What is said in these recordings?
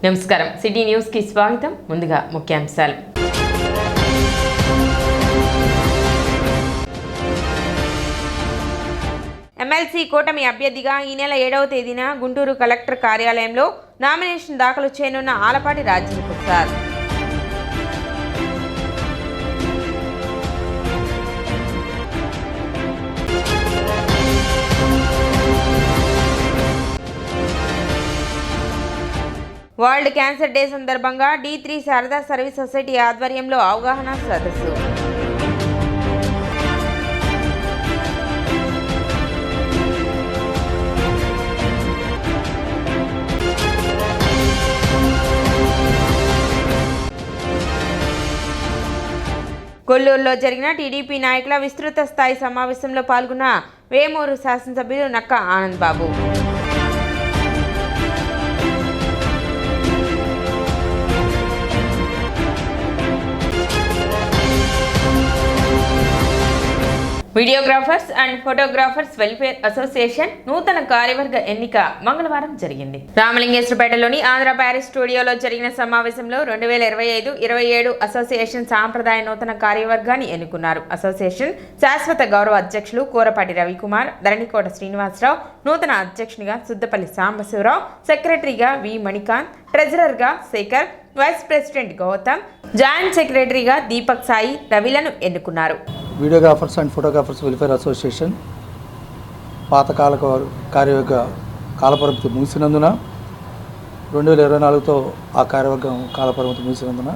నమస్కారం city news కి స్వాగతం. ముందుగా ముఖ్యాంశాలు. ఎమ్మెల్సీ కూటమి అభ్యర్థిగా ఈ నెల 7వ తేదీన గుంటూరు కలెక్టర్ కార్యాలయంలో నామినేషన్ దాఖలు చేయనున్న Alapati Rajendra Prasad. World cancer day సందర్భంగా D3 శారదా సర్వీస్ సొసైటీ ఆధ్వర్యంలో అవగాహన సదస్సు. కొల్లూరులో జరిగిన టీడీపీ నాయకుల విస్తృత స్థాయి సమావేశంలో పాల్గొన్న వేమూరు శాసనసభ్యులు Nakka Anand Babu. Videographers and photographers welfare association నూతన కార్యవర్గ ఎన్నిక మంగళవారం జరిగింది. రామలింగేశ్వరపేటలోని ఆంధ్ర ప్యారిస్ స్టూడియోలో జరిగిన సమావేశంలో 2025-27 అసోసియేషన్ సాంప్రదాయ నూతన కార్యవర్గాన్ని ఎన్నుకున్నారు. అసోసియేషన్ శాశ్వత గౌరవ అధ్యక్షులు కూరపాటి రవికుమార్, ధరణికోట శ్రీనివాసరావు, నూతన అధ్యక్షునిగా సుద్దపల్లి సాంబశివరావు, సెక్రటరీగా వి మణికాంత్, ట్రెజరర్గా Shekhar, vice president Gautam, joint సెక్రటరీగా దీపక్ సాయి రవిలను ఎన్నుకున్నారు. Videographers and photographers welfare association పాతకాల కార్యవర్గ కాలపరిమితి ముగిసినందున 2024తో ఆ కార్యవర్గం కాలపరిమితి ముగిసినందున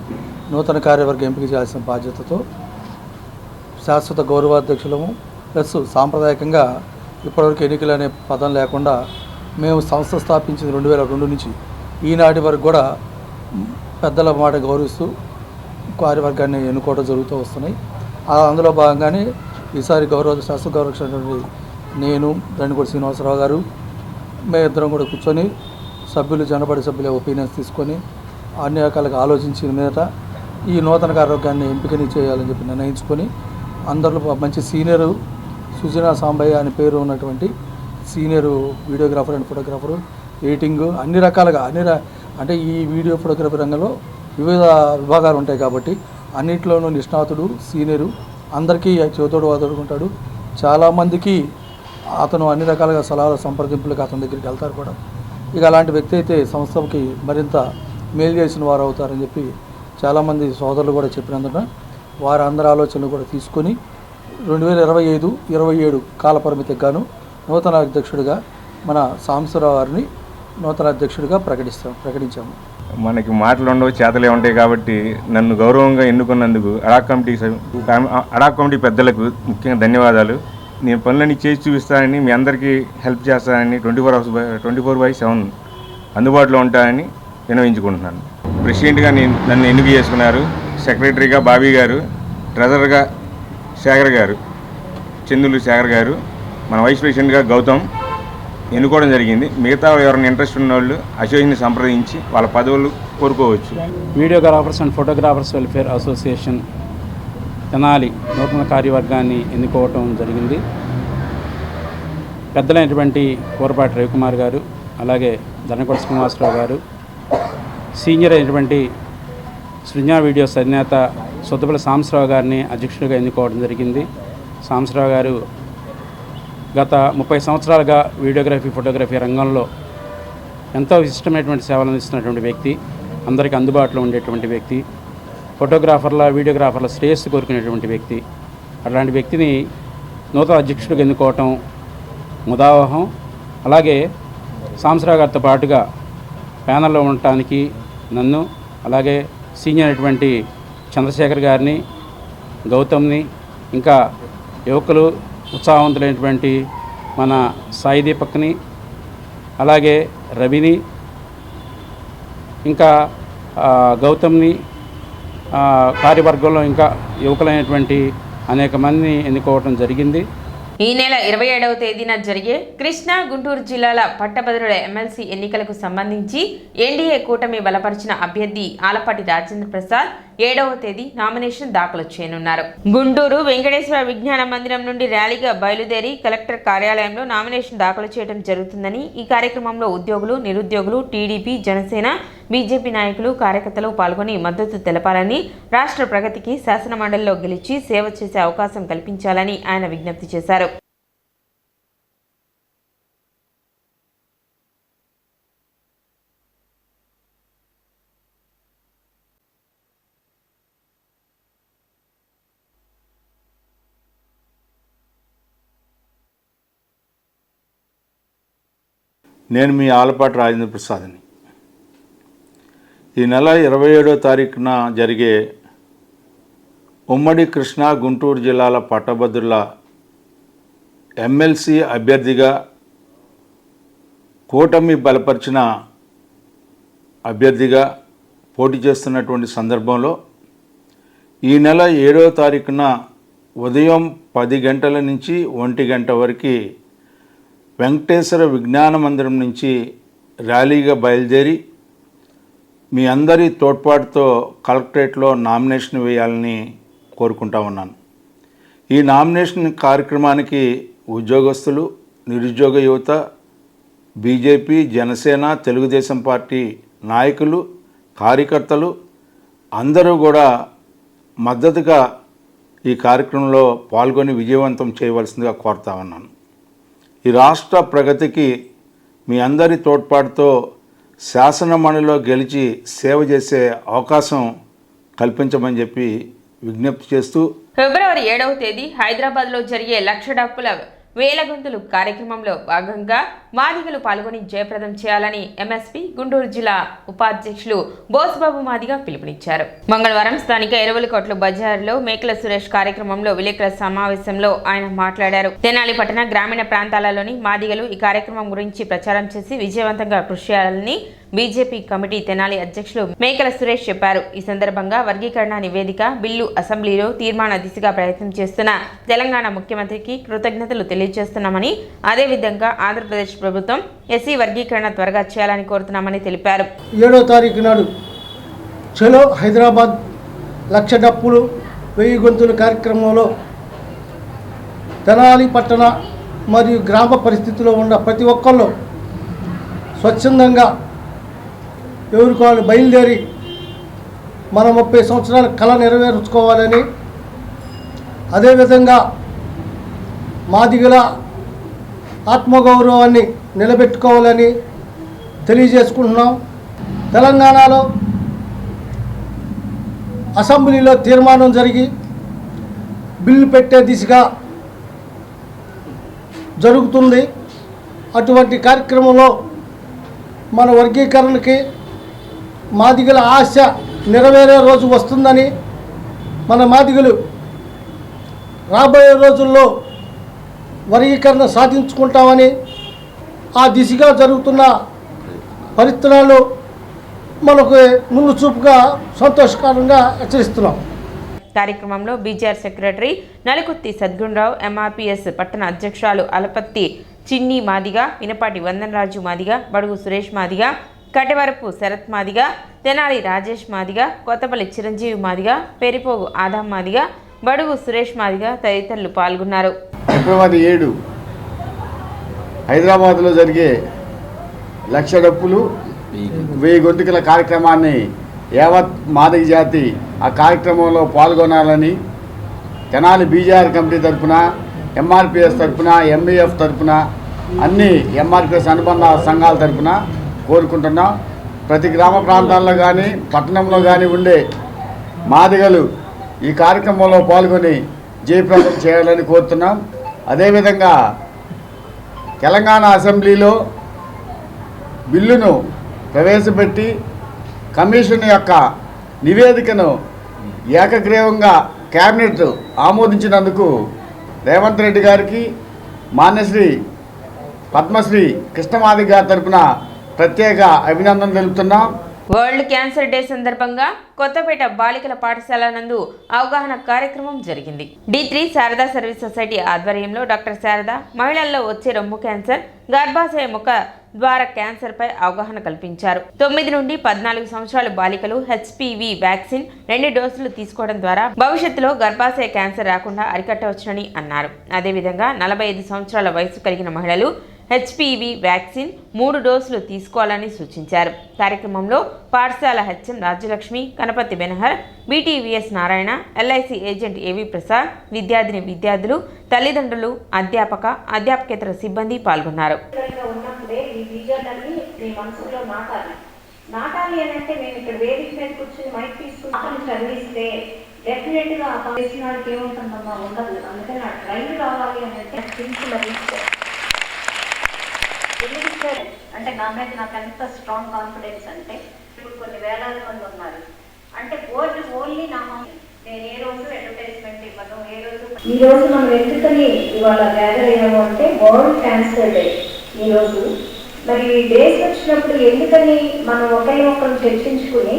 నూతన కార్యవర్గం ఎంపిక చేయాల్సిన బాధ్యతతో శాశ్వత గౌరవాధ్యక్షులము ప్లస్ సాంప్రదాయకంగా ఇప్పటివరకు ఎన్నికలు అనే పదం లేకుండా మేము సంస్థ స్థాపించింది 2002 నుంచి ఈనాటి వరకు కూడా పెద్దల మాట గౌరవిస్తూ కార్యవర్గాన్ని ఎన్నుకోవడం జరుగుతూ వస్తున్నాయి. అందులో భాగంగానే ఈసారి శాస్త్ర గౌరవించినటువంటి నేను, ధరణికోట శ్రీనివాసరావు గారు, మేమిద్దరం కూడా కూర్చొని జనపడి సభ్యుల ఒపీనియన్స్ తీసుకొని అన్ని రకాలుగా ఆలోచించిన మీద ఈ నూతన కార్యవర్గాన్ని ఎంపికని చేయాలని చెప్పి నిర్ణయించుకొని అందరిలో మంచి సీనియరు సుజనా సాంబయ్య అని పేరు ఉన్నటువంటి senior videographer and photographer, editing అన్ని రకాలుగా అంటే ఈ వీడియో ఫోటోగ్రఫీ రంగంలో వివిధ విభాగాలు ఉంటాయి కాబట్టి అన్నింటిలోనూ నిష్ణాతుడు, సీనియరు, అందరికీ చేతోడు వాదోడుకుంటాడు. చాలామందికి అతను అన్ని రకాలుగా సలహాల సంప్రదింపులకు అతని దగ్గరికి వెళ్తారు కూడా. ఇక అలాంటి వ్యక్తి అయితే సంస్థకి మరింత మేలు చేసిన వారు అవుతారని చెప్పి చాలామంది సోదరులు కూడా చెప్పినందున వారి అందరి ఆలోచనలు కూడా తీసుకొని 2025-27 కాల పరిమితికి గాను నూతన అధ్యక్షుడిగా మన సాంబశివరావు గారిని నూతన అధ్యక్షుడిగా ప్రకటించాము. మనకి మాటలు ఉండవు, చేతలే ఉంటాయి కాబట్టి నన్ను గౌరవంగా ఎన్నుకున్నందుకు అడాక్ కమిటీ పెద్దలకు ముఖ్యంగా ధన్యవాదాలు. నేను పనులన్నీ చేసి చూపిస్తానని, మీ అందరికీ హెల్ప్ చేస్తానని, 24/7 అందుబాటులో ఉంటానని విన్నవించుకుంటున్నాను. ప్రెసిడెంట్గా నన్ను ఎన్నిక చేసుకున్నారు. సెక్రటరీగా బాబీ గారు, ట్రెజరర్గా శేఖర్ గారు, చందులు శేఖర్ గారు, మన వైస్ ప్రెసిడెంట్గా గౌతమ్ ఎన్నుకోవడం జరిగింది. మిగతా ఎవరైనా ఇంట్రెస్ట్ ఉన్న వాళ్ళు అసోసియేషన్ని సంప్రదించి వాళ్ళ పదవులు కోరుకోవచ్చు. Videographers and photographers welfare association Tenali నూతన కార్యవర్గాన్ని ఎన్నుకోవటం జరిగింది. పెద్దలైనటువంటి కూరపాటి రవికుమార్ గారు, అలాగే ధరణికోట శ్రీనివాసరావు గారు, సీనియర్ అయినటువంటి సృజనా వీడియోస్ అధినేత సుద్దపల్లి సాంబశివరావు గారిని అధ్యక్షుడిగా ఎన్నుకోవడం జరిగింది. సాంబశివరావు గారు గత 30 సంవత్సరాలుగా వీడియోగ్రఫీ, ఫోటోగ్రఫీ రంగంలో ఎంతో విశిష్టమైనటువంటి సేవలు అందిస్తున్నటువంటి వ్యక్తి, అందరికీ అందుబాటులో ఉండేటువంటి వ్యక్తి, ఫోటోగ్రాఫర్ల, వీడియోగ్రాఫర్ల శ్రేయస్సు కోరుకునేటువంటి వ్యక్తి. అట్లాంటి వ్యక్తిని నూతన అధ్యక్షుడిగా ఎన్నుకోవటం ముదావహం. అలాగే సాంబశివరావు గారితో పాటుగా ప్యానల్లో ఉండటానికి నన్ను, అలాగే సీనియర్ అయినటువంటి చంద్రశేఖర్ గారిని, గౌతమ్ని, ఇంకా యువకులు ఉత్సాహవంతులైనటువంటి మన సాయి దీపక్ని, అలాగే రవిని, ఇంకా గౌతమ్ని, కార్యవర్గంలో ఇంకా యువకులైనటువంటి అనేక మందిని ఎన్నుకోవడం జరిగింది. ఈ నెల 27వ తేదీన జరిగే కృష్ణా, గుంటూరు జిల్లాల పట్టభద్రుల ఎమ్మెల్సీ ఎన్నికలకు సంబంధించి ఎన్డీఏ కూటమి బలపరిచిన అభ్యర్థి ఆలపాటి రాజేంద్ర ప్రసాద్ 7వ తేదీ నామినేషన్ దాఖలు చేయనున్నారు. గుంటూరు వెంకటేశ్వర విజ్ఞాన మందిరం నుండి ర్యాలీగా బయలుదేరి కలెక్టర్ కార్యాలయంలో నామినేషన్ దాఖలు చేయడం జరుగుతుందని, ఈ కార్యక్రమంలో ఉద్యోగులు, నిరుద్యోగులు, టీడీపీ, జనసేన, బీజేపీ నాయకులు, కార్యకర్తలు పాల్గొని మద్దతు తెలపాలని, రాష్ట్ర ప్రగతికి శాసనమండలిలో గెలిచి సేవ చేసే అవకాశం కల్పించాలని ఆయన విజ్ఞప్తి చేశారు. నేను మీ ఆలపాటి రాజేంద్ర ప్రసాద్ని. ఈ నెల 27వ తారీఖున జరిగే ఉమ్మడి కృష్ణా గుంటూరు జిల్లాల పట్టభద్రుల ఎమ్మెల్సీ అభ్యర్థిగా కూటమి బలపరిచిన అభ్యర్థిగా పోటీ చేస్తున్నటువంటి సందర్భంలో ఈ నెల 7వ తారీఖున ఉదయం 10 గంటల నుంచి 1 గంట వరకు వెంకటేశ్వర విజ్ఞాన మందిరం నుంచి ర్యాలీగా బయలుదేరి మీ అందరి తోడ్పాటుతో కలెక్టరేట్లో నామినేషన్ వేయాలని కోరుకుంటా ఉన్నాను. ఈ నామినేషన్ కార్యక్రమానికి ఉద్యోగస్తులు, నిరుద్యోగ యువత, బీజేపీ, జనసేన, తెలుగుదేశం పార్టీ నాయకులు, కార్యకర్తలు అందరూ కూడా మద్దతుగా ఈ కార్యక్రమంలో పాల్గొని విజయవంతం చేయవలసిందిగా కోరుతా ఉన్నాను. ఈ రాష్ట్ర ప్రగతికి మీ అందరి తోడ్పాటుతో శాసనమండలిలో గెలిచి సేవ చేసే అవకాశం కల్పించమని చెప్పి విజ్ఞప్తి చేస్తూ ఫిబ్రవరి 7వ తేదీ హైదరాబాద్లో జరిగే లక్ష డప్పుల వేల గొంతులు కార్యక్రమంలో భాగంగా మాదిగలు పాల్గొని జయప్రదం చేయాలని ఎంఎస్పీ గుంటూరు జిల్లా ఉపాధ్యక్షులు బోస్బాబు మాదిగ పిలుపునిచ్చారు. మంగళవారం స్థానిక ఎరువులకోట్ల బజార్లో మేకల సురేష్ కార్యక్రమంలో విలేకరుల సమావేశంలో ఆయన మాట్లాడారు. తెనాలి పట్టణ గ్రామీణ ప్రాంతాలలోని మాదిగలు ఈ కార్యక్రమం గురించి ప్రచారం చేసి విజయవంతంగా కృషి చేయాలని బీజేపీ కమిటీ తెనాలి అధ్యక్షులు మేకల సురేష్ చెప్పారు. ఈ సందర్భంగా వర్గీకరణ నివేదిక బిల్లు అసెంబ్లీలో తీర్మాన దిశగా ప్రయత్నం చేస్తున్న తెలంగాణ ముఖ్యమంత్రికి కృతజ్ఞతలు తెలియజేస్తున్నామని, అదేవిధంగా ఆంధ్రప్రదేశ్ ప్రభుత్వం ఎస్సీ వర్గీకరణ త్వరగా చేయాలని కోరుతున్నామని తెలిపారు. 7వ తారీఖు నాడు చలో హైదరాబాద్ లక్ష డప్పులు 1000 గొంతుల కార్యక్రమంలో తెనాలి పట్టణ మరియు గ్రామ పరిస్థితిలో ఉన్న ప్రతి ఒక్కళ్ళు స్వచ్ఛందంగా ఎవరికి వాళ్ళు బయలుదేరి మన 30 సంవత్సరాల కళ నెరవేర్చుకోవాలని, అదేవిధంగా మాదిగల ఆత్మగౌరవాన్ని నిలబెట్టుకోవాలని తెలియజేసుకుంటున్నాం. తెలంగాణలో అసెంబ్లీలో తీర్మానం జరిగి బిల్లు పెట్టే దిశగా జరుగుతుంది. అటువంటి కార్యక్రమంలో మన వర్గీకరణకి మాదిగల ఆశ నెరవేరే రోజు వస్తుందని, మన మాదిగలు రాబోయే రోజుల్లో వర్గీకరణ సాధించుకుంటామని, ఆ దిశగా జరుగుతున్న పరిస్థితులు మనకు ముందు చూపుగా సంతోషకరంగా హెచ్చరిస్తున్నాం. కార్యక్రమంలో బీజేఆర్ సెక్రటరీ నలుకుత్తి సద్గుణరావు, ఎంఆర్పీఎస్ పట్టణ అధ్యక్షురాలు అలపత్తి చిన్ని మాదిగ, వినపాటి వందనరాజు మాదిగ, బడుగు సురేష్ మాదిగ, కటవరపు శరత్ మాదిగ, తెనాలి రాజేష్ మాదిగ, కొత్తపల్లి చిరంజీవి మాదిగ, పెరిపోగు ఆదాం మాదిగ, బడుగు సురేష్ మాదిగ తదితరులు పాల్గొన్నారు. ఫిబ్రవరి 7 హైదరాబాద్లో జరిగే లక్ష డప్పులు 1000 గొంతుకల కార్యక్రమాన్ని యావత్ మాదిగ జాతి ఆ కార్యక్రమంలో పాల్గొనాలని తెనాలి బీజేఆర్ కమిటీ తరఫున, ఎంఆర్పిఎస్ తరఫున, ఎంఈఎఫ్ తరఫున, అన్ని ఎంఆర్పిఎస్ అనుబంధ సంఘాల తరఫున కోరుకుంటున్నాం. ప్రతి గ్రామ ప్రాంతాల్లో కానీ పట్టణంలో కానీ ఉండే మాదిగలు ఈ కార్యక్రమంలో పాల్గొని జయప్రదం చేయాలని కోరుతున్నాం. అదేవిధంగా తెలంగాణ అసెంబ్లీలో బిల్లును ప్రవేశపెట్టి కమిషన్ యొక్క నివేదికను ఏకగ్రీవంగా కేబినెట్ ఆమోదించినందుకు రేవంత్ రెడ్డి గారికి, మాన్యశ్రీ పద్మశ్రీ కృష్ణమాదిగ గారి తరఫున ప్రత్యేక అభినందనలు తెలుపుతున్నాం. వరల్డ్ క్యాన్సర్ డే సందర్భంగా కొత్తపేట బాలికల పాఠశాల నందు అవగాహన కార్యక్రమం జరిగింది. D3 శారదా సర్వీస్ సొసైటీ ఆధ్వర్యంలో డాక్టర్ శారద మహిళల్లో వచ్చే రొమ్ము క్యాన్సర్, గర్భాశయ ముఖ ద్వార క్యాన్సర్ పై అవగాహన కల్పించారు. 9 నుండి 14 సంవత్సరాల బాలికలు HPV వ్యాక్సిన్ 2 డోసులు తీసుకోవడం ద్వారా భవిష్యత్తులో గర్భాశయ క్యాన్సర్ రాకుండా అరికట్టవచ్చునని అన్నారు. అదేవిధంగా 45 సంవత్సరాల వయసు కలిగిన మహిళలు HPV వ్యాక్సిన్ 3 డోసులు తీసుకోవాలని సూచించారు. కార్యక్రమంలో పాఠశాల HM Rajyalakshmi, Ganapathi Benahar, BTVS Narayana, LIC agent AV Prasad, విద్యార్థులు, తల్లిదండ్రులు, అధ్యాపకేతర సిబ్బంది పాల్గొన్నారు. నాటాలి అని అంటే మేము ఇక్కడ వేదిక మీద కూర్చొని మైక్ తీసుకుని చదివిస్తే డెఫినెట్గా ఆ చేసిన వాళ్ళకి ఏముంటుందమ్మా ఉండదు. అందుకని ఆ ట్రైన్ రావాలి అని అంటే అంటే నా మీద నాకు ఎంత స్ట్రాంగ్ కాన్ఫిడెన్స్ అంటే ఇప్పుడు కొన్ని వేలాది మంది ఉన్నారు అంటే బోర్డు ఓన్లీ నా నేను ఏ రోజు అడ్వర్టైజ్మెంట్ ఇవ్వను. ఈ రోజు మనం ఎందుకని ఇవాళ గ్యాదర్ అయ్యాము అంటే వరల్డ్ క్యాన్సర్ డే. ఈరోజు మరి డేస్ వచ్చినప్పుడు ఎందుకని మనం ఒకరినొకరు చర్చించుకుని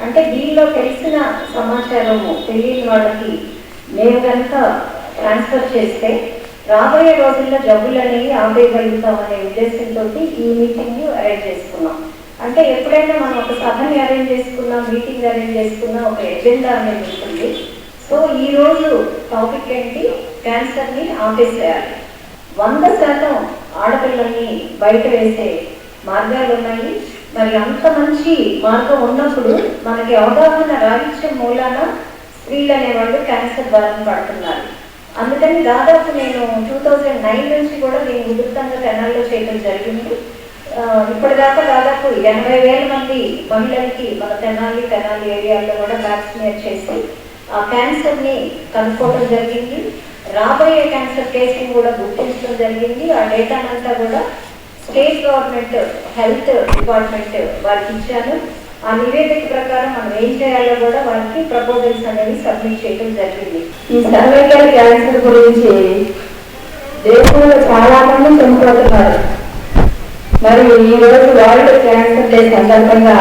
అంటే దీనిలో తెలిసిన సమాచారము తెలియని వాళ్ళకి మేము కనుక ట్రాన్స్ఫర్ చేస్తే రాబోయే రోజుల్లో జబ్బులు అనేవి ఆపేయగలుగుతాం అనే ఉద్దేశంతో ఈ మీటింగ్ అరేంజ్ చేసుకున్నాం. అంటే ఎప్పుడైనా మనం ఒక సభని అరేంజ్ చేసుకున్నా, మీటింగ్ అరేంజ్ చేసుకున్నా ఒక ఎజెండా అనేది ఉంటుంది. సో ఈరోజు టాపిక్ ఏంటి, క్యాన్సర్ని ఆపేసేయాలి. 100% ఆడపిల్లల్ని బయట వేసే మార్గాలు ఉన్నాయి. మరి అంత మంచి మార్గం ఉన్నప్పుడు మనకి అవగాహన రాహిత్యం మూలాన స్త్రీలు అనేవాళ్ళు క్యాన్సర్ బారిన పడుతున్నారు. అందుకని దాదాపు నేను 2009 నుంచి కూడా దీన్ని ఉధృతంగా తెనాల్లో చేయడం జరిగింది. ఇప్పటిదాకా దాదాపు 80,000 మంది మహిళలకి మన తెనాలి ఏరియాలో కూడా వ్యాక్సినేట్ చేసి ఆ క్యాన్సర్ని కనుక్కోవడం జరిగింది. రాబోయే క్యాన్సర్ కేసుని కూడా గుర్తించడం జరిగింది. ఆ డేటానంతా కూడా స్టేట్ గవర్నమెంట్ హెల్త్ డిపార్ట్మెంట్ వారికి ఇచ్చాను. ఆ నివేదిక ప్రకారం మనం ఏం చేయాలో కూడా వారికి ప్రపోజల్స్ అనేవి సబ్మిట్ చేయడం జరిగింది. ఈ సర్వైకల్ క్యాన్సర్ గురించి దేశంలో చాలా మంది చనిపోతున్నారు. మరి ఈ రోజు వరల్డ్ క్యాన్సర్ డే సందర్భంగా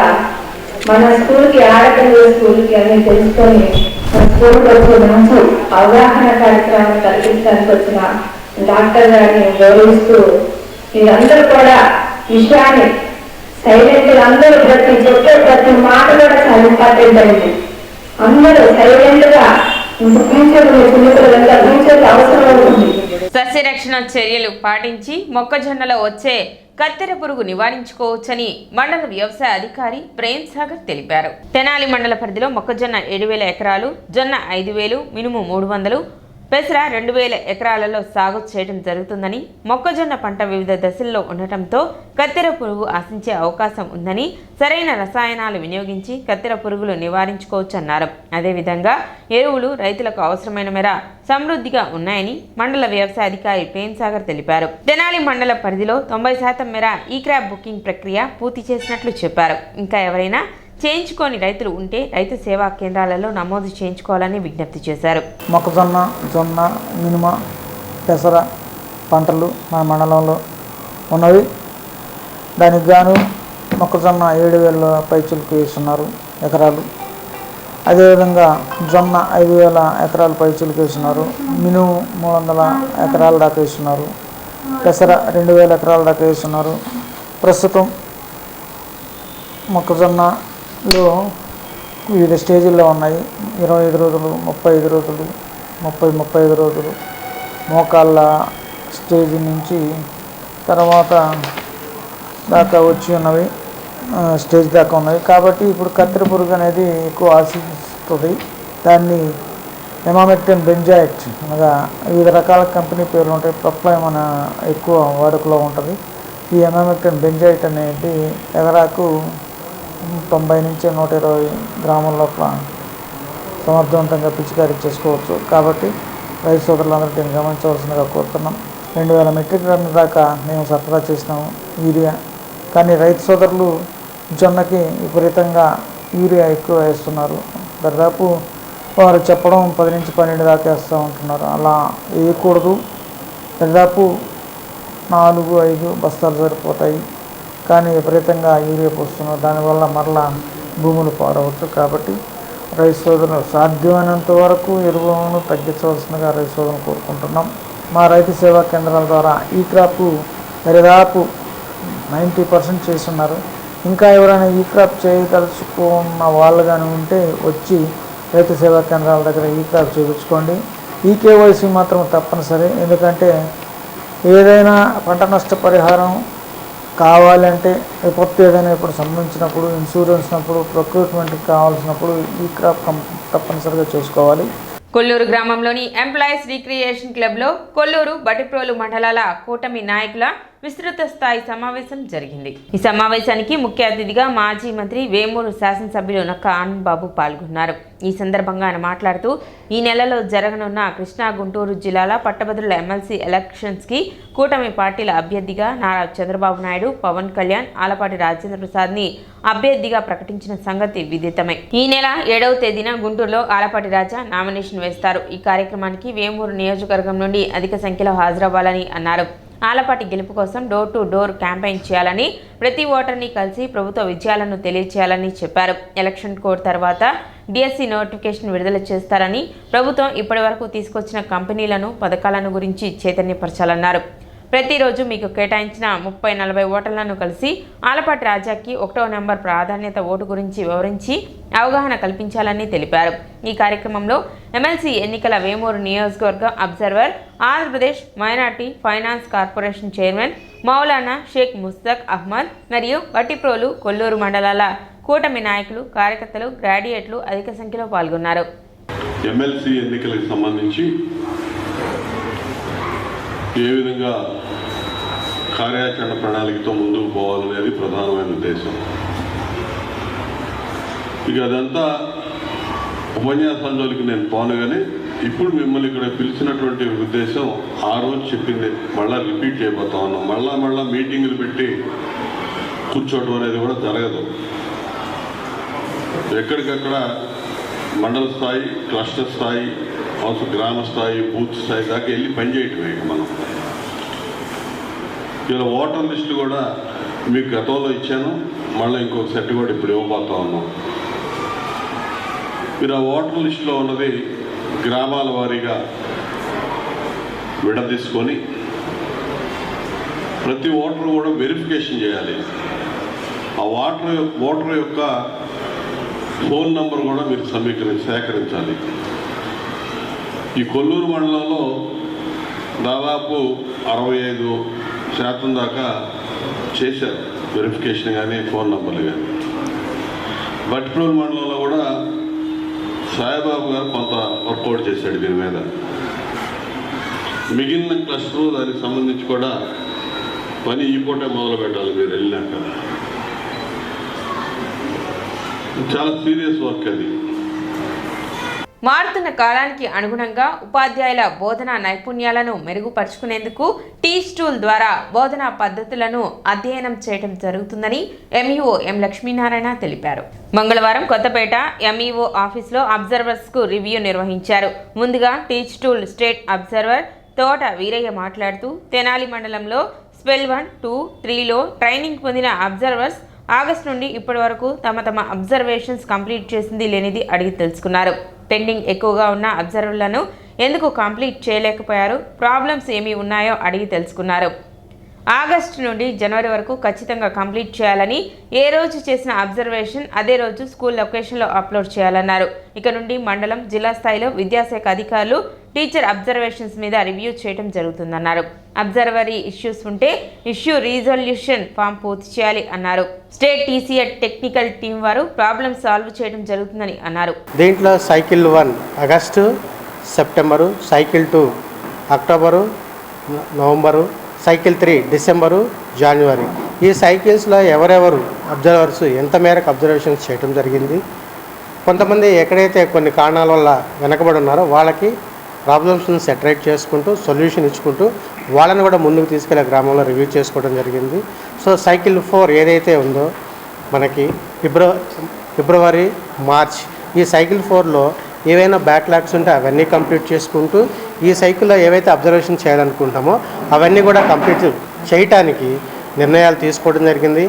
మన స్కూల్కి ఆడపిల్లల స్కూల్కి అన్ని తెలుసుకొని మన స్కూల్కి వచ్చే మంచి అవగాహన కార్యక్రమాన్ని కల్పించడానికి వచ్చిన డాక్టర్ గారిని గౌరవిస్తూ మీరందరూ కూడా విషయాన్ని సైలెంట్ అందరూ ప్రతి మాట కూడా చాలా ఇంపార్టెంట్ అయింది. అందరూ సైలెంట్ గా ఫ్యూచర్ అవసరం అవుతుంది. సస్యరక్షణ చర్యలు పాటించి మొక్కజొన్నలో వచ్చే కత్తెర పురుగు నివారించుకోవచ్చని మండల వ్యవసాయ అధికారి ప్రేమ్ సాగర్ తెలిపారు. తెనాలి మండల పరిధిలో మొక్కజొన్న 7,000 ఎకరాలు, జొన్న 5,000, మినుము 300, పెసర 2,000 ఎకరాలలో సాగు చేయడం జరుగుతుందని, మొక్కజొన్న పంట వివిధ దశల్లో ఉండటంతో కత్తెర పురుగు ఆశించే అవకాశం ఉందని సరైన రసాయనాలు వినియోగించి కత్తెర పురుగులు నివారించుకోవచ్చన్నారు. అదేవిధంగా ఎరువులు రైతులకు అవసరమైన మేర సమృద్ధిగా ఉన్నాయని మండల వ్యవసాయ అధికారి ప్రేమ్ సాగర్ తెలిపారు. తెనాలి మండల పరిధిలో 90% మేర ఈ క్రాప్ బుకింగ్ ప్రక్రియ పూర్తి చేసినట్లు చెప్పారు. ఇంకా ఎవరైనా చేయించుకొని రైతులు ఉంటే రైతు సేవా కేంద్రాలలో నమోదు చేయించుకోవాలని విజ్ఞప్తి చేశారు. మొక్కజొన్న, జొన్న, మినుమ, పెసర పంటలు మన మండలంలో ఉన్నవి. దానికి గాను మొక్కజొన్న 7,000 పైచులకు వేస్తున్నారు ఎకరాలు. అదేవిధంగా జొన్న 5,000 ఎకరాల పైచులకు వేస్తున్నారు. మినుము 300 ఎకరాల దాకా వేస్తున్నారు. పెసర 2,000 ఎకరాల దాకా వేస్తున్నారు. ప్రస్తుతం మొక్కజొన్నలో వివిధ స్టేజీల్లో ఉన్నాయి. 25 రోజులు, 35 రోజులు, 35 రోజులు, మోకాళ్ళ స్టేజ్ నుంచి తర్వాత దాకా వచ్చి ఉన్నవి, స్టేజ్ దాకా ఉన్నవి. కాబట్టి ఇప్పుడు కత్తెర పురుగు అనేది ఎక్కువ ఆశిస్తుంది. దాన్ని ఎమామెక్టిన్ బెంజాయిట్ అనగా వివిధ రకాల కంపెనీ పేర్లు ఉంటాయి. ప్రొప్లైమ్ మన ఎక్కువ వాడుకలో ఉంటుంది. ఈ ఎమామెక్టిన్ బెంజాయిట్ అనేది ఎకరాకు 90 నుంచి 120 గ్రాముల లోపల సమర్థవంతంగా పిచికారీ చేసుకోవచ్చు. కాబట్టి రైతు సోదరులందరూ దీన్ని గమనించవలసిందిగా కోరుతున్నాం. 2,000 మెట్రిక్ టన్నుల దాకా మేము సరఫరా చేసినాము యూరియా. కానీ రైతు సోదరులు జొన్నకి విపరీతంగా యూరియా ఎక్కువ వేస్తున్నారు. దాదాపు వారు చెప్పడం 10 నుంచి 12 దాకా వేస్తూ ఉంటున్నారు. అలా వేయకూడదు. దాదాపు 4-5 బస్తాలు సరిపోతాయి. కానీ విపరీతంగా యూరియా పోస్తున్నారు. దానివల్ల మరలా భూములు పాడవచ్చు. కాబట్టి రైతు సోదరులు సాధ్యమైనంత వరకు ఎరువులను తగ్గించవలసిందిగా రైతు సోదరులను కోరుకుంటున్నాం. మా రైతు సేవా కేంద్రాల ద్వారా ఈ క్రాప్ దాదాపు 90% చేస్తున్నారు. ఇంకా ఎవరైనా ఈ క్రాప్ చేయదలుచుకున్న వాళ్ళు కానీ ఉంటే వచ్చి రైతు సేవా కేంద్రాల దగ్గర ఈ క్రాప్ చేయించుకోండి. ఈ కేవైసీ మాత్రం తప్పనిసరి. ఎందుకంటే ఏదైనా పంట నష్ట పరిహారం కావాలంటే విపత్తు ఏదైనా ఇప్పుడు సంబంధించినప్పుడు, ఇన్సూరెన్స్ అప్పుడు, ప్రొక్యూర్మెంట్కి కావాల్సినప్పుడు ఈ క్రాప్ తప్పనిసరిగా చేసుకోవాలి. కొల్లూరు గ్రామంలోని ఎంప్లాయీస్ రిక్రియేషన్ క్లబ్లో కొల్లూరు, బటిప్రోలు మండలాల కూటమి నాయకుల విస్తృత స్థాయి సమావేశం జరిగింది. ఈ సమావేశానికి ముఖ్య అతిథిగా మాజీ మంత్రి వేమూరు శాసనసభ్యులు నక్క ఆనందబాబు పాల్గొన్నారు. ఈ సందర్భంగా ఆయన మాట్లాడుతూ ఈ నెలలో జరగనున్న కృష్ణా, గుంటూరు జిల్లాల పట్టభద్రుల ఎమ్మెల్సీ ఎలక్షన్స్కి కూటమి పార్టీల అభ్యర్థిగా నారా చంద్రబాబు నాయుడు, పవన్ కళ్యాణ్, ఆలపాటి రాజేంద్ర ప్రసాద్ని అభ్యర్థిగా ప్రకటించిన సంగతి విదితమే. ఈ నెల 7వ తేదీన గుంటూరులో ఆలపాటి రాజా నామినేషన్ వేస్తారు. ఈ కార్యక్రమానికి వేమూరు నియోజకవర్గం నుండి అధిక సంఖ్యలో హాజరవ్వాలని అన్నారు. ఆలపాటి గెలుపు కోసం డోర్ టు డోర్ క్యాంపెయిన్ చేయాలని, ప్రతి ఓటర్ని కలిసి ప్రభుత్వ విజయాలను తెలియచేయాలని చెప్పారు. ఎలక్షన్ కోడ్ తర్వాత డిఎస్సి నోటిఫికేషన్ విడుదల చేస్తారని, ప్రభుత్వం ఇప్పటివరకు తీసుకొచ్చిన కంపెనీలను, పథకాలను గురించి చైతన్యపరచాలన్నారు. ప్రతిరోజు మీకు కేటాయించిన 30-40 ఓటర్లను కలిసి ఆలపాటి రాజాకి 1వ నెంబర్ ప్రాధాన్యత ఓటు గురించి వివరించి అవగాహన కల్పించాలని తెలిపారు. ఈ కార్యక్రమంలో ఎమ్మెల్సీ ఎన్నికల వేమూరు నియోజకవర్గ observer, Andhra Pradesh minority finance corporation chairman Maulana Sheikh Mustaq Ahmed మరియు బట్టిప్రోలు, కొల్లూరు మండలాల కూటమి నాయకులు, కార్యకర్తలు, గ్రాడ్యుయేట్లు అధిక సంఖ్యలో పాల్గొన్నారు. ఎమ్మెల్సీ ఎన్నికలకు సంబంధించి ఏ విధంగా కార్యాచరణ ప్రణాళికతో ముందుకు పోవాలనేది ప్రధానమైన ఉద్దేశం. ఇక అదంతా ఉపన్యాసాల్లోకి నేను పోను, కానీ ఇప్పుడు మిమ్మల్ని ఇక్కడ పిలిచినటువంటి ఉద్దేశం ఆ రోజు చెప్పింది మళ్ళీ రిపీట్ చేయబోతా ఉన్నాం. మళ్ళా మీటింగులు పెట్టి కూర్చోవడం అనేది కూడా జరగదు. ఎక్కడికక్కడ మండల స్థాయి, క్లస్టర్ స్థాయి, అవసరం గ్రామ స్థాయి, బూత్ స్థాయి దాకా వెళ్ళి పనిచేయటమే. మనం ఇలా ఓటర్ లిస్టు కూడా మీకు గతంలో ఇచ్చాను, మళ్ళీ ఇంకొక సెట్ కూడా ఇప్పుడు ఇవ్వబోతా ఉన్నాం. మీరు ఆ ఓటర్ లిస్టులో ఉన్నది గ్రామాల వారీగా విడదీసుకొని ప్రతి ఓటరు కూడా వెరిఫికేషన్ చేయాలి. ఆ ఓటర్ యొక్క ఫోన్ నంబర్ కూడా మీరు సేకరించాలి. ఈ కొల్లూరు మండలంలో దాదాపు 65% దాకా చేశారు వెరిఫికేషన్ కానీ ఫోన్ నంబర్లు కానీ. బట్టిప్రోలు మండలంలో కూడా సాయిబాబు గారు కొంత వర్కౌట్ చేశాడు దీని మీద. మిగిలిన క్లస్టర్ దానికి సంబంధించి కూడా పని ఈ పూటే మొదలు పెట్టాలి. మీరు వెళ్ళినాక చాలా సీరియస్ వర్క్ అది. మారుతున్న కాలానికి అనుగుణంగా ఉపాధ్యాయుల బోధనా నైపుణ్యాలను మెరుగుపరుచుకునేందుకు టీచ్ టూల్ ద్వారా బోధనా పద్ధతులను అధ్యయనం చేయడం జరుగుతుందని ఎంఈఓ ఎం లక్ష్మీనారాయణ తెలిపారు. మంగళవారం కొత్తపేట ఎంఈఓ ఆఫీస్లో అబ్జర్వర్స్కు రివ్యూ నిర్వహించారు. ముందుగా టీచ్ టూల్ స్టేట్ అబ్జర్వర్ తోట వీరయ్య మాట్లాడుతూ తెనాలి మండలంలో స్పెల్ 1, 2, 3లో ట్రైనింగ్ పొందిన అబ్జర్వర్స్ ఆగస్టు నుండి ఇప్పటి వరకు తమ అబ్జర్వేషన్స్ కంప్లీట్ చేసింది లేనిది అడిగి తెలుసుకున్నారు. పెండింగ్ ఎక్కువగా ఉన్న అబ్జర్వర్లను ఎందుకు కంప్లీట్ చేయలేకపోయారు, ప్రాబ్లమ్స్ ఏమి ఉన్నాయో అడిగి తెలుసుకున్నారు. ఆగస్టు నుండి జనవరి వరకు ఖచ్చితంగా కంప్లీట్ చేయాలని, ఏ రోజు చేసిన అబ్జర్వేషన్ అదే రోజు స్కూల్ లొకేషన్లో అప్లోడ్ చేయాలన్నారు. ఇక నుండి మండలం, జిల్లా స్థాయిలో విద్యాశాఖ అధికారులు టీచర్ అబ్జర్వేషన్స్ మీద రివ్యూ చేయడం జరుగుతుందన్నారు. అబ్జర్వరీ ఇష్యూస్ ఉంటే ఇష్యూ రీజల్యూషన్ ఫామ్ పూర్తి చేయాలి అన్నారు. స్టేట్ టీసీఎడ్ టెక్నికల్ టీం వారు ప్రాబ్లమ్ సాల్వ్ చేయడం జరుగుతుందని అన్నారు. దీంట్లో cycle 1 August, September, cycle 2 October, November, cycle 3 December, జనవరి. ఈ సైకిల్స్లో ఎవరెవరు అబ్జర్వర్స్ ఎంత మేరకు అబ్జర్వేషన్స్ చేయడం జరిగింది, కొంతమంది ఎక్కడైతే కొన్ని కారణాల వల్ల వెనకబడి ఉన్నారో వాళ్ళకి ప్రాబ్లమ్స్ని సెటరేట్ చేసుకుంటూ సొల్యూషన్ ఇచ్చుకుంటూ వాళ్ళని కూడా ముందుకు తీసుకెళ్ళే గ్రామంలో రివ్యూ చేసుకోవడం జరిగింది. సో సైకిల్ 4 ఏదైతే ఉందో మనకి ఫిబ్రవరి, మార్చ్, ఈ సైకిల్ 4లో ఏవైనా బ్యాక్లాగ్స్ ఉంటే అవన్నీ కంప్లీట్ చేసుకుంటూ ఈ సైకిల్లో ఏవైతే అబ్జర్వేషన్ చేయాలనుకుంటామో అవన్నీ కూడా కంప్లీట్ చేయటానికి నిర్ణయాలు తీసుకోవడం జరిగింది.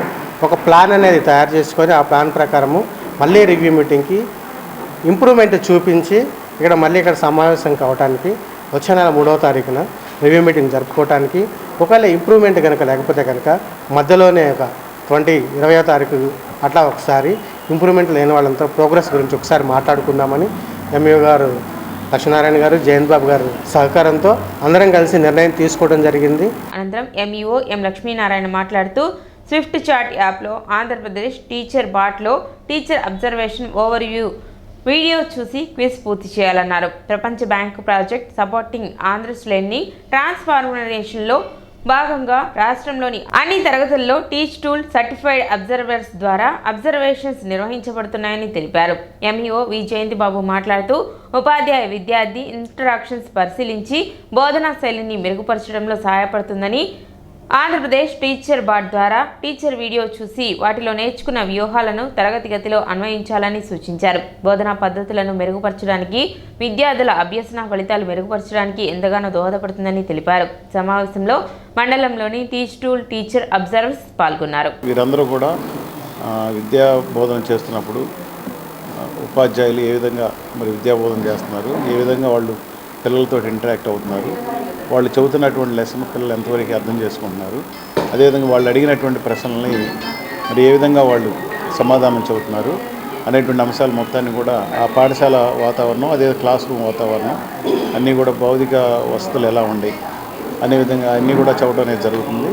ఒక ప్లాన్ అనేది తయారు చేసుకొని ఆ ప్లాన్ ప్రకారము మళ్ళీ రివ్యూ మీటింగ్కి ఇంప్రూవ్మెంట్ చూపించి ఇక్కడ సమావేశం కావడానికి వచ్చే నెల 3వ తారీఖున రివ్యూ మీటింగ్ జరుపుకోవడానికి, ఒకవేళ ఇంప్రూవ్మెంట్ కనుక లేకపోతే కనుక మధ్యలోనే ఒక 20వ తారీఖు అట్లా ఒకసారి ఇంప్రూవ్మెంట్ లేని వాళ్ళంతా ప్రోగ్రెస్ గురించి ఒకసారి మాట్లాడుకుందామని ఎంఈఓ గారు లక్ష్మీనారాయణ గారు, జయంత్ బాబు గారు సహకారంతో అందరం కలిసి నిర్ణయం తీసుకోవడం జరిగింది. అనంతరం ఎంఈఓ ఎం లక్ష్మీనారాయణ మాట్లాడుతూ స్విఫ్ట్ చాట్ యాప్లో Andhra Pradesh teacher బాట్లో teacher observation overview video చూసి క్విజ్ పూర్తి చేయాలన్నారు. ప్రపంచ bank project supporting Andhra's learning ట్రాన్స్ఫార్మేషన్లో భాగంగా రాష్ట్రంలోని అన్ని తరగతుల్లో టీచ్ టూల్ సర్టిఫైడ్ అబ్జర్వర్స్ ద్వారా అబ్జర్వేషన్స్ నిర్వహించబడుతున్నాయని తెలిపారు. ఎంఈఓ వి జయంతి బాబు మాట్లాడుతూ ఉపాధ్యాయ విద్యార్థి ఇంటరాక్షన్స్ పరిశీలించి బోధనా శైలిని మెరుగుపరచడంలో సహాయపడుతుందని, ఆంధ్రప్రదేశ్ టీచర్ బాట్ ద్వారా టీచర్ వీడియో చూసి వాటిలో నేర్చుకున్న వ్యూహాలను తరగతి గతిలో అన్వయించాలని సూచించారు. బోధనా పద్ధతులను మెరుగుపరచడానికి, విద్యార్థుల అభ్యసన ఫలితాలు మెరుగుపరచడానికి ఎంతగానో దోహదపడుతుందని తెలిపారు. సమావేశంలో మండలంలోని టీచ్ టూల్ టీచర్ అబ్జర్వర్స్ పాల్గొన్నారు. వీరందరూ కూడా విద్యా బోధన చేస్తున్నప్పుడు ఉపాధ్యాయులు ఏ విధంగా విద్యా బోధన చేస్తున్నారు, ఏ విధంగా వాళ్ళు పిల్లలతో ఇంటరాక్ట్ అవుతున్నారు, వాళ్ళు చదువుతున్నటువంటి లెసన్ పిల్లలు ఎంతవరకు అర్థం చేసుకుంటున్నారు, అదేవిధంగా వాళ్ళు అడిగినటువంటి ప్రశ్నలని ఏ విధంగా వాళ్ళు సమాధానం చెబుతున్నారు అనేటువంటి అంశాలు మొత్తాన్ని కూడా ఆ పాఠశాల వాతావరణం, అదే క్లాస్ రూమ్ వాతావరణం అన్నీ కూడా భౌతిక వసతులు ఎలా ఉన్నాయి అనే విధంగా అన్నీ కూడా చెప్పడం అనేది జరుగుతుంది.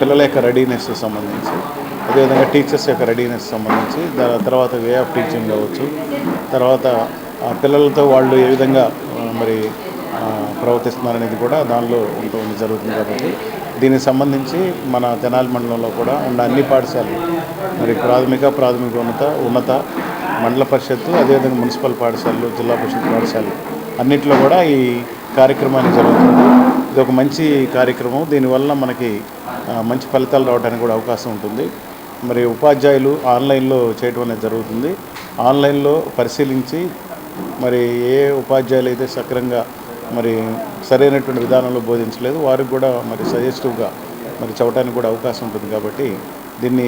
పిల్లల యొక్క రెడీనెస్ సంబంధించి, అదేవిధంగా టీచర్స్ యొక్క రెడీనెస్ సంబంధించి, తర్వాత వే ఆఫ్ టీచింగ్ కావచ్చు, తర్వాత పిల్లలతో వాళ్ళు ఏ విధంగా ప్రవర్తిస్తున్నారనేది కూడా దానిలో ఉంటుంది జరుగుతుంది. కాబట్టి దీనికి సంబంధించి మన తెనాలి మండలంలో కూడా ఉన్న అన్ని పాఠశాలలు ఉన్నత మండల పరిషత్తు, అదేవిధంగా మున్సిపల్ పాఠశాలలు, జిల్లా పరిషత్ పాఠశాలలు అన్నింటిలో కూడా ఈ కార్యక్రమాన్ని జరుగుతుంది. ఇది ఒక మంచి కార్యక్రమం. దీనివల్ల మనకి మంచి ఫలితాలు రావడానికి కూడా అవకాశం ఉంటుంది. ఉపాధ్యాయులు ఆన్లైన్లో చేయడం అనేది జరుగుతుంది. ఆన్లైన్లో పరిశీలించి ఏ ఉపాధ్యాయులు అయితే సక్రమంగా సరైనటువంటి విధానంలో బోధించలేదు వారికి కూడా సజెస్టివ్గా చెప్పడానికి కూడా అవకాశం ఉంటుంది. కాబట్టి దీన్ని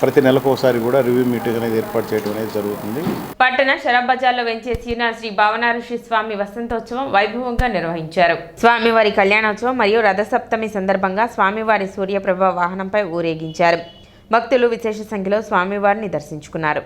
ప్రతి నెలకు ఒకసారి కూడా రివ్యూ మీటింగ్ అనేది ఏర్పాటు చేయడం అనేది జరుగుతుంది. పట్టణ షరబ్ బజార్లో వెంచేసిన శ్రీ భావనారుషి స్వామి వసంతోత్సవం వైభవంగా నిర్వహించారు. స్వామివారి కళ్యాణోత్సవం మరియు రథసప్తమి సందర్భంగా స్వామివారి సూర్యప్రభ వాహనంపై ఊరేగించారు. భక్తులు విశేష సంఖ్యలో స్వామివారిని దర్శించుకున్నారు.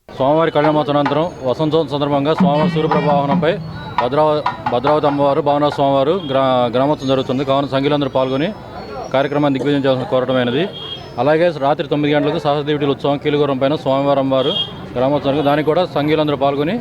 స్వామివారి కళ్యాణోత్సవానంతరం వసంతోత్సవం సందర్భంగా స్వామివారి సూర్యప్రభ వాహనంపై భద్రావతి అమ్మవారు, భావనాథ స్వామివారు గ్రామోత్సవం జరుగుతుంది. కావున సంఘీలందరూ పాల్గొని కార్యక్రమాన్ని దిగ్విజయం చేయాల్సిన కోరటమైనది. అలాగే రాత్రి 9 గంటలకు సహస్రదేవిటి ఉత్సవం కీలుగురం పైన స్వామివారి అమ్మవారు గ్రామోత్సవం, దానికి కూడా సంఘీలందరూ పాల్గొని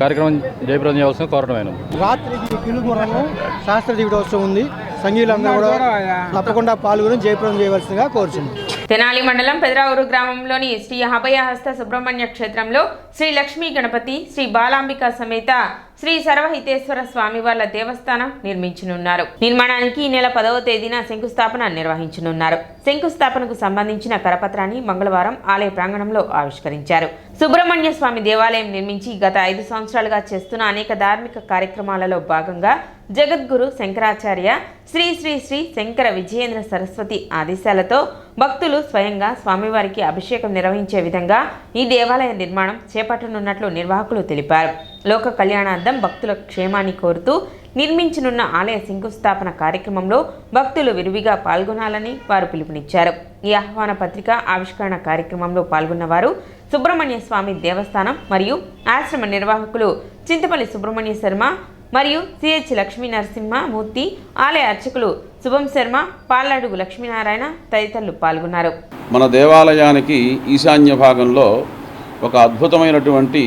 కార్యక్రమం జయప్రదం చేయాల్సిన కోరటమైనది. రాత్రి కీలుగురంలో సహస్రదేవిటి ఉత్సవం ఉంది. సంఘీలందరూ కూడా తప్పకుండా పాల్గొని జయప్రదం చేయవలసిందిగా కోరుచున్నాం. తెనాలి మండలం పెదరావూరు గ్రామంలోని శ్రీ అభయహస్త సుబ్రహ్మణ్య క్షేత్రంలో శ్రీ లక్ష్మీ గణపతి, శ్రీ బాలాంబిక సమేత శ్రీ సర్వహితేశ్వర స్వామివార్ల దేవస్థానం నిర్మించనున్నారు. నిర్మాణానికి ఈ నెల 10వ తేదీన శంకుస్థాపన నిర్వహించనున్నారు. శంకుస్థాపనకు సంబంధించిన కరపత్రాన్ని మంగళవారం ఆలయ ప్రాంగణంలో ఆవిష్కరించారు. సుబ్రహ్మణ్య స్వామి దేవాలయం నిర్మించి గత 5 సంవత్సరాలుగా చేస్తున్న అనేక ధార్మిక కార్యక్రమాలలో భాగంగా జగద్గురు శంకరాచార్య శ్రీ శ్రీ శ్రీ శంకర విజయేంద్ర సరస్వతి ఆదేశాలతో భక్తులు స్వయంగా స్వామివారికి అభిషేకం నిర్వహించే విధంగా ఈ దేవాలయ నిర్మాణం చేపట్టనున్నట్లు నిర్వాహకులు తెలిపారు. లోక కళ్యాణార్థం భక్తుల క్షేమాన్ని కోరుతూ నిర్మించనున్న ఆలయ శంకుస్థాపన కార్యక్రమంలో భక్తులు విరివిగా పాల్గొనాలని వారు పిలుపునిచ్చారు. ఈ ఆహ్వాన పత్రిక ఆవిష్కరణ కార్యక్రమంలో పాల్గొన్న వారు సుబ్రహ్మణ్య స్వామి దేవస్థానం మరియు ఆశ్రమ నిర్వాహకులు చింతపల్లి సుబ్రహ్మణ్య శర్మ మరియు సిహెచ్ లక్ష్మీ నరసింహమూర్తి, ఆలయ అర్చకులు శుభం శర్మ, పాలడుగు లక్ష్మీనారాయణ తదితరులు పాల్గొన్నారు. మన దేవాలయానికి ఈశాన్య భాగంలో ఒక అద్భుతమైనటువంటి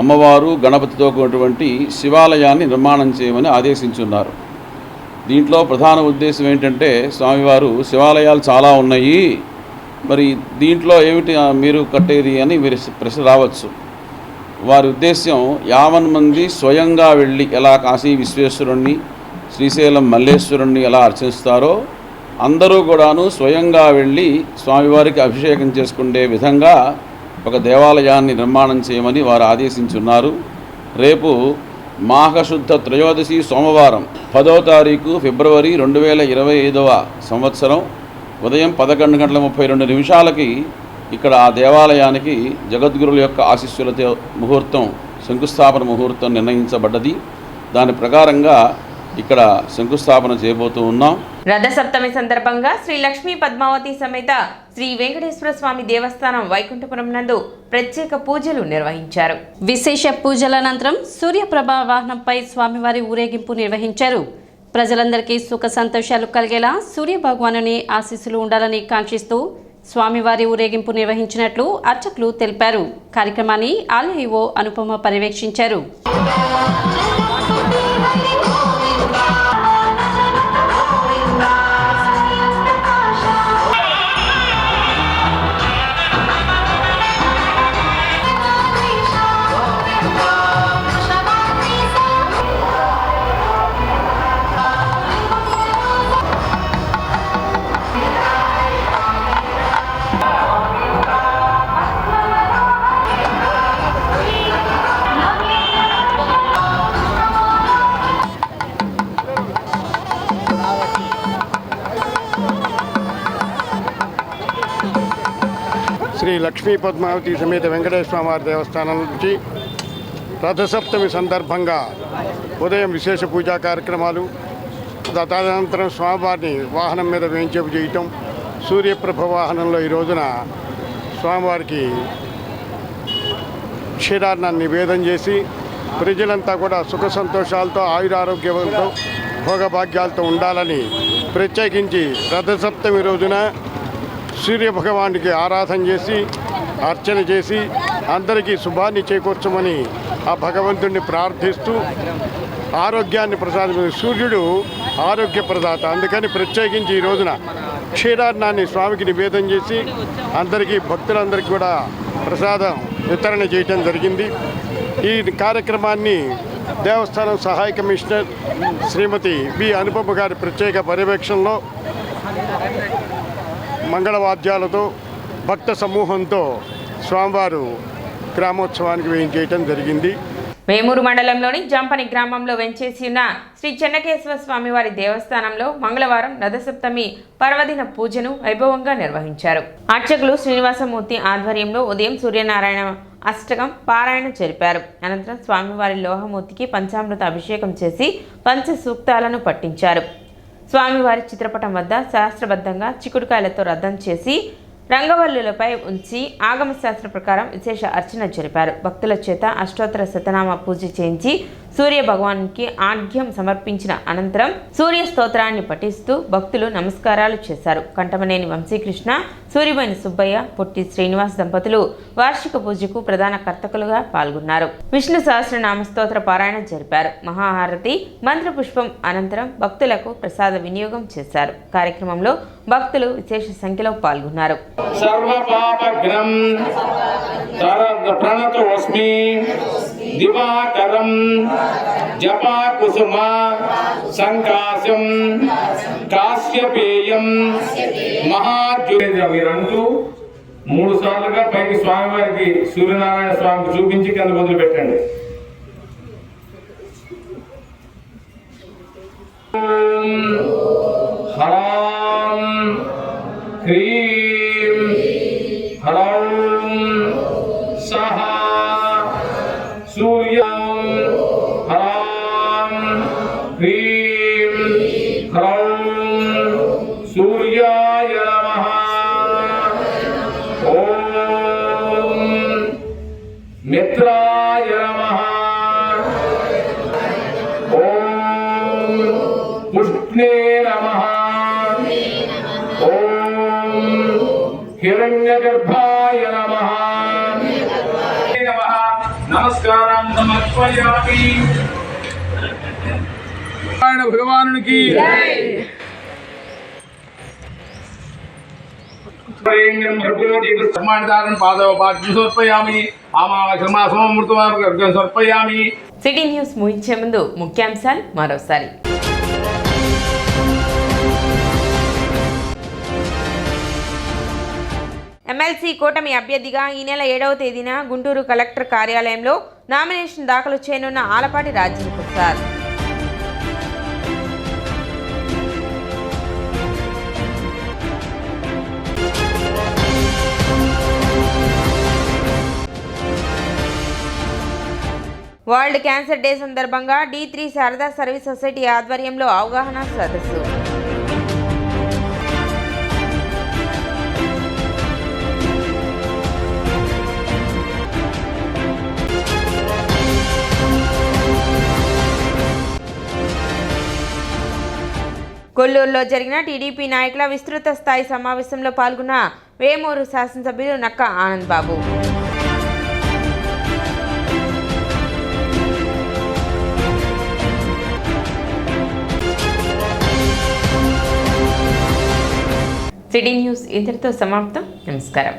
అమ్మవారు గణపతితో కూడినటువంటి శివాలయాన్ని నిర్మాణం చేయమని ఆదేశించున్నారు. దీంట్లో ప్రధాన ఉద్దేశం ఏంటంటే స్వామివారు శివాలయాలు చాలా ఉన్నాయి, మరి దీంట్లో ఏమిటి మీరు కట్టేది అని మీరు ప్రశ్న రావచ్చు. వారి ఉద్దేశ్యం 50 మంది స్వయంగా వెళ్ళి ఎలా కాశీ విశ్వేశ్వరుణ్ణి, శ్రీశైలం మల్లేశ్వరుణ్ణి ఎలా అర్చిస్తారో అందరూ కూడాను స్వయంగా వెళ్ళి స్వామివారికి అభిషేకం చేసుకునే విధంగా ఒక దేవాలయాన్ని నిర్మాణం చేయమని వారు ఆదేశించున్నారు. రేపు మాఘశుద్ధ త్రయోదశి సోమవారం 10వ తారీఖు ఫిబ్రవరి 2025వ సంవత్సరం ఉదయం 11:32 ఇక్కడ ఆ దేవాలయానికి జగద్గురుల యొక్క ఆశీస్సులతో ముహూర్తం, శంకుస్థాపన ముహూర్తం నిర్ణయించబడ్డది. దాని ప్రకారంగా ఇక్కడ శంకుస్థాపన చేయబోతూ ఉన్నాం. రథసప్తమి సందర్భంగా శ్రీ లక్ష్మీ పద్మావతి సమేత శ్రీ వెంకటేశ్వర స్వామి దేవస్థానం వైకుంఠపురం నందు ప్రత్యేక పూజలు నిర్వహించారు. విశేష పూజల అనంతరం సూర్యప్రభ వాహనంపై స్వామివారి ఊరేగింపు నిర్వహించారు. ప్రజలందరికీ సుఖ సంతోషాలు కలిగేలా సూర్య భగవానుని ఆశీస్సులు ఉండాలని కాంక్షిస్తూ స్వామివారి ఊరేగింపు నిర్వహించినట్లు అర్చకులు తెలిపారు. కార్యక్రమాన్ని ఆలయ ఈవో అనుపమ పర్యవేక్షించారు. శ్రీ లక్ష్మీ పద్మావతి సమేత వెంకటేశ్వర స్వామి దేవస్థానం నుంచి రథసప్తమి సందర్భంగా ఉదయం విశేష పూజా కార్యక్రమాలు, తదనంతరం స్వామివారిని వాహనం మీద వేయించేపు చేయటం, సూర్యప్రభ వాహనంలో ఈ రోజున స్వామివారికి క్షీరాన్నాన్ని నివేదన చేసి ప్రజలంతా కూడా సుఖ సంతోషాలతో ఆయురారోగ్యంతో భోగభాగ్యాలతో ఉండాలని ప్రత్యేకించి రథసప్తమి రోజున సూర్యభగవానికి ఆరాధన చేసి అర్చన చేసి అందరికీ శుభాన్ని చేకూర్చమని ఆ భగవంతుడిని ప్రార్థిస్తూ ఆరోగ్యాన్ని ప్రసాదించే సూర్యుడు ఆరోగ్య ప్రదాత. అందుకని ప్రత్యేకించి ఈ రోజున క్షీరాన్నాన్ని స్వామికి నివేదన చేసి అందరికీ భక్తులందరికీ కూడా ప్రసాదం వితరణ చేయటం జరిగింది. ఈ కార్యక్రమాన్ని దేవస్థానం సహాయ కమిషనర్ శ్రీమతి బి అనుపమ గారి ప్రత్యేక పర్యవేక్షణలో మంగళవాద్యాలతో భక్త సమూహంతో స్వామివారు గ్రామోత్సవానికి వేయించేయటం జరిగింది. వేమూరు మండలంలోని జంపని గ్రామంలో వెంచేసి ఉన్న శ్రీ చెన్నకేశవ స్వామివారి దేవస్థానంలో మంగళవారం రథసప్తమి పర్వదిన పూజను వైభవంగా నిర్వహించారు. అర్చకులు శ్రీనివాసమూర్తి ఆధ్వర్యంలో ఉదయం సూర్యనారాయణ అష్టకం పారాయణ జరిపారు. అనంతరం స్వామివారి లోహమూర్తికి పంచామృత అభిషేకం చేసి పంచ సూక్తాలను పట్టించారు. స్వామివారి చిత్రపటం వద్ద శాస్త్రబద్ధంగా చిక్కుడుకాయలతో రథం చేసి రంగవల్లులపై ఉంచి ఆగమ శాస్త్ర ప్రకారం విశేష అర్చన జరిపారు. భక్తుల చేత అష్టోత్తర శతనామ పూజ చేయించి సూర్య భగవానికి ఆర్ఘ్యం సమర్పించిన అనంతరం సూర్య స్తోత్రాన్ని పఠిస్తూ భక్తులు నమస్కారాలు చేశారు. కంటమనేని వంశీకృష్ణ, సూర్యబోయిన సుబ్బయ్య, పొట్టి శ్రీనివాస్ దంపతులు వార్షిక పూజకు ప్రధాన కర్తకులుగా పాల్గొన్నారు. విష్ణు సహస్రనామ స్తోత్ర పారాయణ జరిపారు. మహాహారతి మంత్రపుష్పం అనంతరం భక్తులకు ప్రసాద వినియోగం చేశారు. కార్యక్రమంలో భక్తులు విశేష సంఖ్యలో పాల్గొన్నారు. సర్వపాపగ్నం ప్రణతోస్మి దివాకరం జపాకుసుమ సంకాశం కాశ్యపేయం మీరంటూ 3 సార్లుగా పైకి స్వామివారికి సూర్యనారాయణ స్వామికి చూపించి కింద మొదలు పెట్టండి. హరాం హ్రీం హరౌం సహ సూర్యం హరాం హ్రీం హరౌం సూర్యాయ నమః. ఓం మిత్రాయ నమః. ఓం పుష్ణే నమః. ఓం హిరణ్యగర్భాయ నమః. నమస్కారం సమర్పయామి. భగవానునికి సమర్పయామి. సిటీ న్యూస్ ముగించే ముందు ముఖ్యాంశాలు మరోసారి. ఎమ్మెల్సీ కూటమి అభ్యర్థిగా ఈ నెల 7వ తేదీన గుంటూరు కలెక్టర్ కార్యాలయంలో నామినేషన్ దాఖలు చేయనున్న Alapati Rajendra Prasad. World cancer day సందర్భంగా D3 శారదా సర్వీస్ సొసైటీ ఆధ్వర్యంలో అవగాహన సదస్సు. కొల్లూరులో జరిగిన టీడీపీ నాయకుల విస్తృత స్థాయి సమావేశంలో పాల్గొన్న వేమూరు శాసనసభ్యులు నక్క ఆనంద్ బాబు. సిటీ న్యూస్ ఇంతటితో సమాప్తం. నమస్కారం.